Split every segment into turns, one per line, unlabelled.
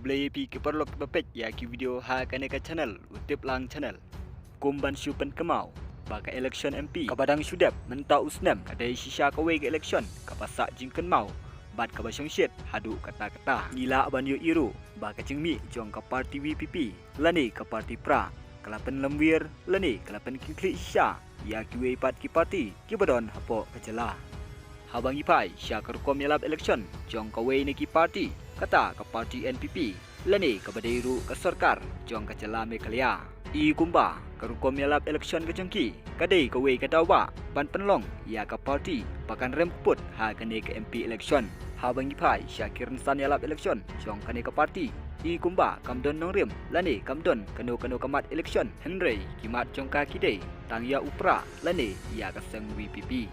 Kublai pi keperlok bepek ya ki video ha kaneka channel utip lang channel. Kumban syupen kemau baka election MP kabadang syudap mentau usnam kadai shisha kawe ke election kapasak jingken mau bat kabasyong syet hadu kata-kata gila banyu iru baka cengmi jong ka parti WPP lani ka parti pra kalapan lemwir lani kalapan kikli sha ya kiwe pat ki parti ki badon hapo kecela habang ipai sya karukom yalap election jong kawe ni ki parti kata ke parti NPP lani ke badairu ke sarkar jong ke jela Meghalaya i kumba karukom yalap election ke jengki kadai ke wei ke dawa ban penlong ya ke parti pakan remput ha kene ke MP election habang ipai syakiran san yalap election jong kene ke parti i kumba kamdon nongrim lani kamdon kanu kamat election Henry kimat jong ka kidai tang ya upra lani ya ke seng WPP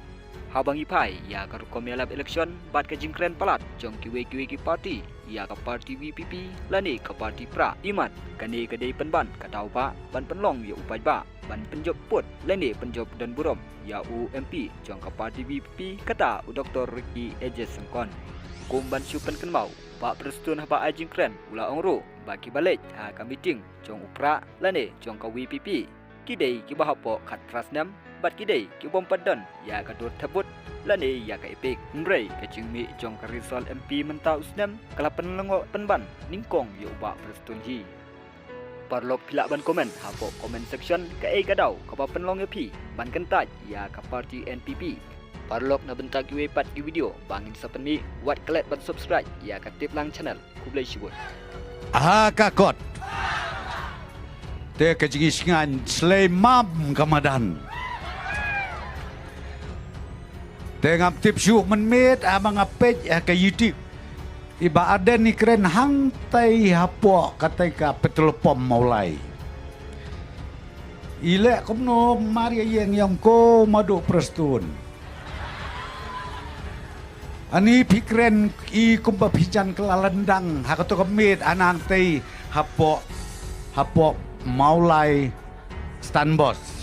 habang ipai ya karukom yalap election bat ke jingkren palat jong kiwe ki parti ya ke parti WPP lani ke parti pra imat kane kedai penban katau ba ban penlong ya upai ba ban penjob put lani penjob dan burom ya UMP jong ke parti WPP kata Dr. Ricky Ejes Sengkon kumban syupen kenmau pak perestun haba jingkren ula ongro bagi balik ha ka meeting jong upra lani jong ke WPP kidai ki bahapo khat trasnam bat kidai ki bom padon ya ka dur tebut lani ya ka epik mrei ka jingmi jong ka risol MP mentau usnam kalapan lengok penban ningkong yo ba prestun hi parlok pilak ban komen hapo comment section ka ai gadau ka ba penlong EP ban kentaj ya ka parti NPP parlok na bentak ki pat ki video bangin sapen mi wat kelet ban subscribe ya ka tip lang channel Kublai Syibut
kakot te kejingisngan Sleimam Kamadan tengap tip syuk menmet abang apet ke YouTube iba ada ni keren hang tai hapo katai ka petrol pom maulai ile komno mari yang ko madu prestun ani pikren i kumba pijan kelalendang hakato kemet anang tai hapo maulai standbos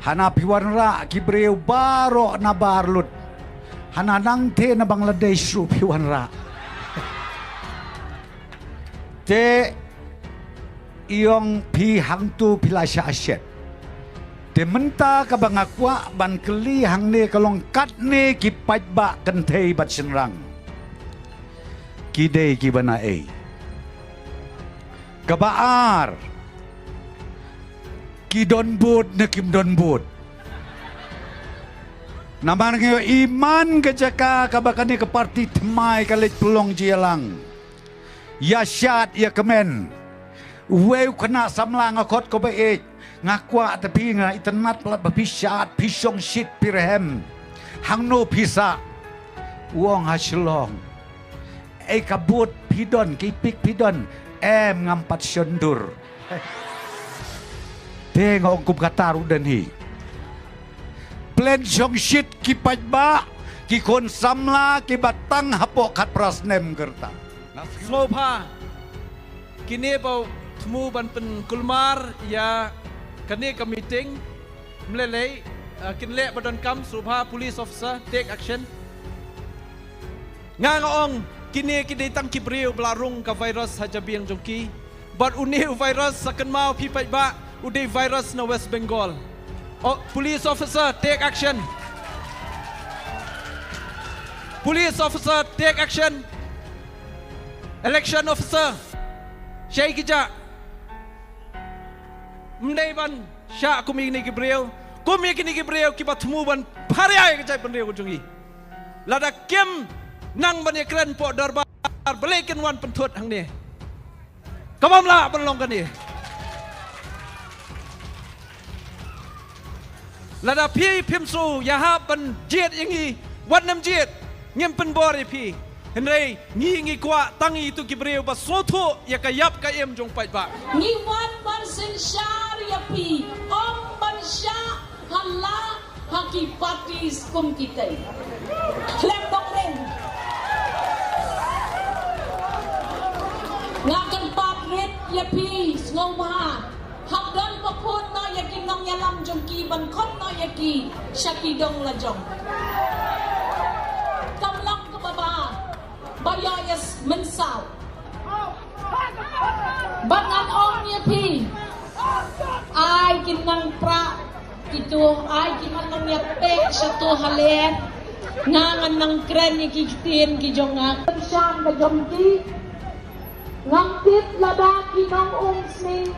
hana piwanra kibreu baro na barlut hana nang te na Bangladesh ru piwanra te iong pi hangtu pilasya asyet te menta ka bangakwa ban keli hang ne kalong kat ne ki pajba kentei bat senrang kidei ki bana e kabaar ki don bud na kim don bud naman ngayo iman kejaka kabakani ke parti temai kalit pelong jelang ya syat ya kemen weu kena samlang akot ko baik ngakwa tapi nga internet pelat bapisat pisong shit pirhem hangno pisa wong hasilong kabut pidon kipik pidon ngampat syondur tengok kum kataru dan hi plan syong shit kipat ba ki kon samla ki batang hapok kat prasnem gerta
slopa kini bau temu ban pen kulmar ya kini ke meeting melelei kinle badan kam slopa police officer take action ngangong kini tang kibriu belarung ka virus hajabiang jongki but uniu virus sakan mau pipai ba udah virus na West Bengal. Oh, police officer take action. Police officer take action. Election officer Syai Kija Mnaiban Syak kumini Gibril kumini Gibril kibat tumuban pariai kejai penriu kunjungi lada kim nang bani keren po darbar belikin wan pentut hang ni kamamla penlong kan ni lada pi pimsu yaha ban jet ingi wan nam jet ngem pen bori pi henrei ngi kwa tangi tu kibreu ba soto ya kayap ka em jong pai ba
ngi wan ban sin shar ya pi om ban sha halla haki parties kum kitai klem dong ren ngakan patrit ya pi ngong ma habdan papun no yakin nong yalam jong ki ban khot no yaki shaki dong la jong kamlak ke baba bayayas mensau Bangan ong niya pi. Ay kinang pra. Kito ay kinang nyapek sa to halen. Nangan ng kren ni kikitin kijong nga. Siyang kajong ki. Ngangtit lada kinong umsing.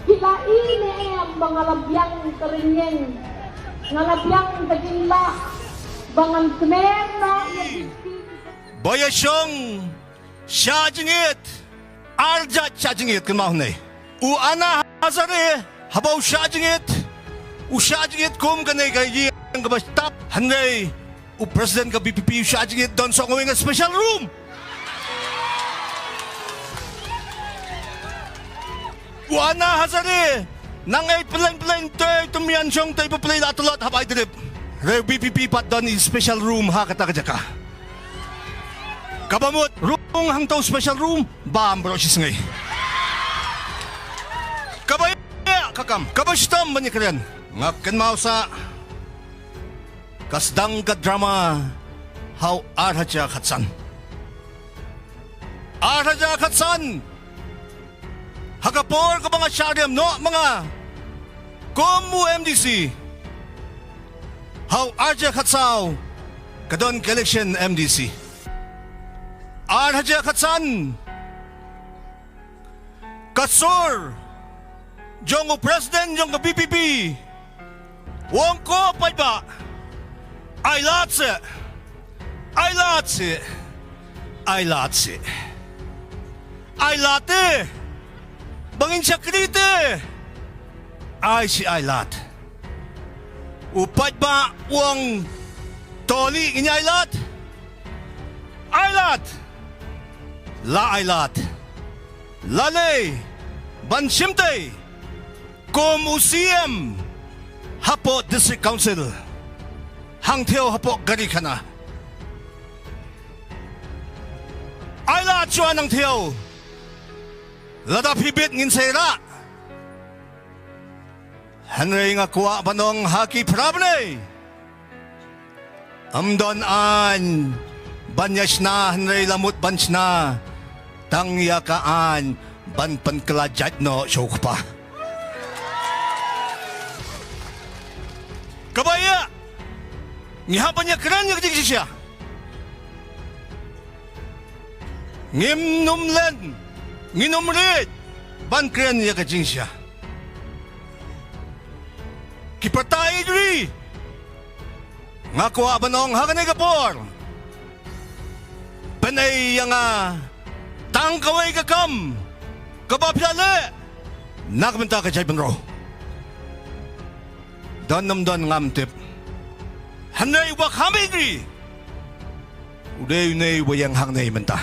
Hilain ang mga labyang karinyeng. Nga labyang kaginla. Bangan kmer na.
Boyasyong siya jingit. Arja siya jingit kumahunay. Uana hazare habaw siya jingit. Siya jingit kum kanay kayi ang kabastap. Hanay President ka BPP siya jingit doon sa ngawing special room. Uana hazare nang 8 plan tumiyan siyang tayo pa play latulot habay drip. Re BPP pat doon in special room ha katakadya ka. Kabamot, rung hangtaw special room, bambro siya ngay. Kabaya, kakam, kabastam ba niya kariyan? Ngakan mau sa kasdang ka drama, how arhaja katsan. Arhaja katsan! Hagapor ka mga syariam, no? Mga Komu MDC. How arhaja katsaw, kadon ka-election MDC. Arhaja katsan Kasur Jong President Jong BPP Wong ko pa ba Ay latse Ay latse Ay latse Ay late Bangin siya krite Ay si ay lat Upad ba Wong Toli inya ay lat Ay lat La Ailat Lale Banshimte Komusiem Hapo District Council Hangteo Hapo Garikana Ailat Chuan ng Teo Lada Pibit ngin Sera Henry nga kuwa banong haki prabne Amdon an Banyas na Henry lamut bans na Tangyakaan ban pankelajat no syok pa. Kabaya ngihapan niya keren niya ketik siya. Ngimnumlen nginumrit ban keren niya ketik siya. Kipatay diri ngakuha banong haganay kapor. Panay yang tangkaway kakam kabapyale nakmenta ka jay benro danam dan ngamtip hanay wa khamigri uday nay wayang hangnay menta